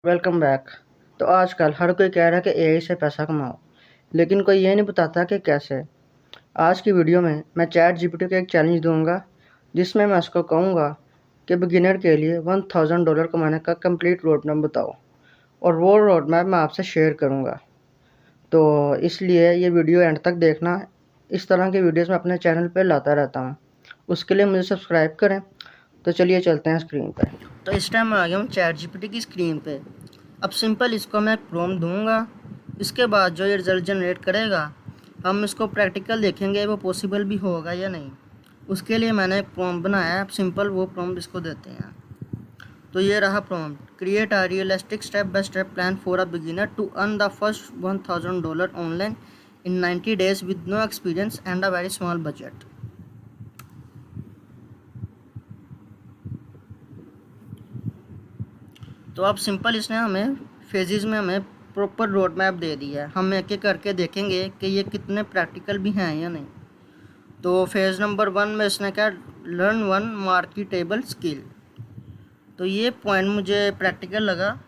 Welcome back. तो आजकल हर कोई कह रहा है कि एआई से पैसा कमाओ, लेकिन कोई ये नहीं बताता कि कैसे। आज की वीडियो में मैं चैट जीपीटी को एक चैलेंज दूंगा, जिसमें मैं उसको कहूँगा कि बिगिनर के लिए $1000 कमाने का कंप्लीट रोड मैप बताओ, और वो रोड मैप मैं आपसे शेयर करूँगा। तो इसलिए ये वीडियो एंड तक देखना। इस तरह की वीडियोज़ मैं अपने चैनल पर लाता रहता हूँ, उसके लिए मुझे सब्सक्राइब करें। तो चलिए चलते हैं स्क्रीन पर। तो इस टाइम मैं आ गया हूँ चैट जीपीटी की स्क्रीन पे। अब सिंपल इसको मैं प्रॉम्प्ट दूंगा। इसके बाद जो ये रिज़ल्ट जनरेट करेगा, हम इसको प्रैक्टिकल देखेंगे वो पॉसिबल भी होगा या नहीं। उसके लिए मैंने एक प्रॉम्प्ट बनाया है। अब सिंपल वो प्रॉम्प्ट इसको देते हैं। तो ये रहा prompt, create a realistic step by step plan for a beginner to earn the first $1000 online in 90 days with no experience and a very small budget. तो अब सिंपल इसने हमें फेजेस में हमें प्रॉपर रोड मैप दे दिया है। हम एक एक करके देखेंगे कि ये कितने प्रैक्टिकल भी हैं या नहीं। तो फेज़ नंबर 1 में इसने क्या, लर्न वन मार्केटेबल स्किल। तो ये पॉइंट मुझे प्रैक्टिकल लगा,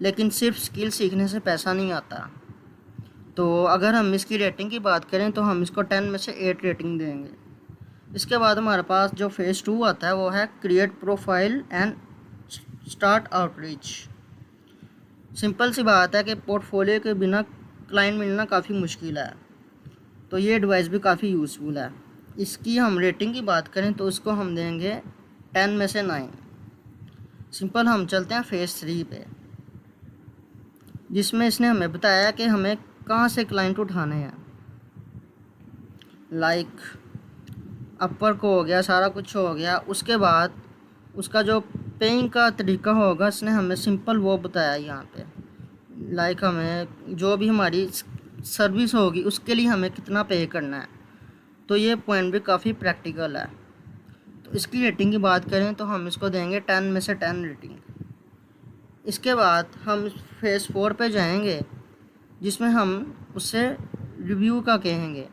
लेकिन सिर्फ स्किल सीखने से पैसा नहीं आता। तो अगर हम इसकी रेटिंग की बात करें तो हम इसको 10 में से 8 रेटिंग देंगे। इसके बाद हमारे पास जो फेज़ 2 आता है वो है create profile and start outreach. Simple सी बात है कि पोर्टफोलियो के बिना क्लाइंट मिलना काफ़ी मुश्किल है, तो ये डिवाइस भी काफ़ी यूज़फुल है। इसकी हम रेटिंग की बात करें तो इसको हम देंगे 10 में से 9। सिंपल हम चलते हैं फेज़ 3 पे, जिसमें इसने हमें बताया कि हमें कहाँ से क्लाइंट उठाने हैं। लाइक अपर को हो गया, सारा कुछ हो गया। उसके बाद उसका जो पेइंग का तरीका होगा इसने हमें सिंपल वो बताया यहाँ पे। लाइक हमें जो भी हमारी सर्विस होगी उसके लिए हमें कितना पे करना है। तो ये पॉइंट भी काफ़ी प्रैक्टिकल है। तो इसकी रेटिंग की बात करें तो हम इसको देंगे 10 में से 10 रेटिंग। इसके बाद हम फेज़ 4 पे जाएंगे, जिसमें हम उससे रिव्यू का कहेंगे।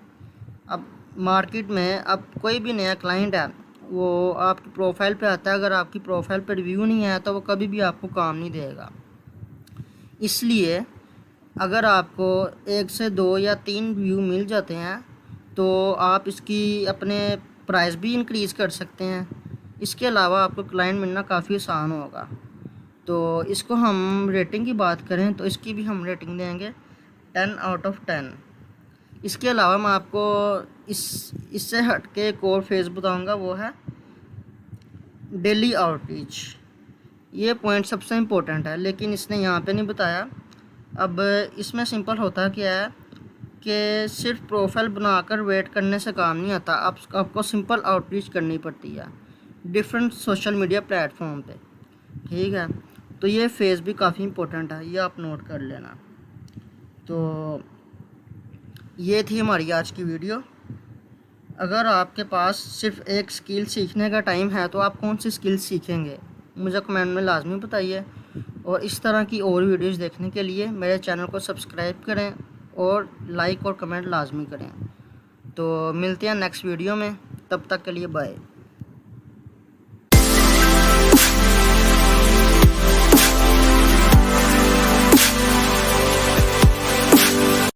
अब मार्केट में अब कोई भी नया क्लाइंट है, वो आपकी प्रोफाइल पे आता है। अगर आपकी प्रोफाइल पे रिव्यू नहीं आया तो वो कभी भी आपको काम नहीं देगा। इसलिए अगर आपको 1 से 2 या 3 व्यू मिल जाते हैं तो आप इसकी अपने प्राइस भी इंक्रीज़ कर सकते हैं। इसके अलावा आपको क्लाइंट मिलना काफ़ी आसान होगा। तो इसको हम रेटिंग की बात करें तो इसकी भी हम रेटिंग देंगे 10 आउट ऑफ 10। इसके अलावा मैं आपको इससे हट के एक और फेज़ बताऊंगा, वो है डेली आउटरीच। ये पॉइंट सबसे इम्पोर्टेंट है, लेकिन इसने यहाँ पे नहीं बताया। अब इसमें सिंपल होता क्या है कि सिर्फ प्रोफाइल बनाकर वेट करने से काम नहीं आता। आपको सिंपल आउटरीच करनी पड़ती है डिफरेंट सोशल मीडिया प्लेटफॉर्म पे। ठीक है, तो ये फेज़ भी काफ़ी इम्पोर्टेंट है, ये आप नोट कर लेना। तो ये थी हमारी आज की वीडियो। अगर आपके पास सिर्फ एक स्किल सीखने का टाइम है तो आप कौन सी स्किल सीखेंगे, मुझे कमेंट में लाजमी बताइए। और इस तरह की और वीडियोज़ देखने के लिए मेरे चैनल को सब्सक्राइब करें और लाइक और कमेंट लाजमी करें। तो मिलते हैं नेक्स्ट वीडियो में, तब तक के लिए बाय।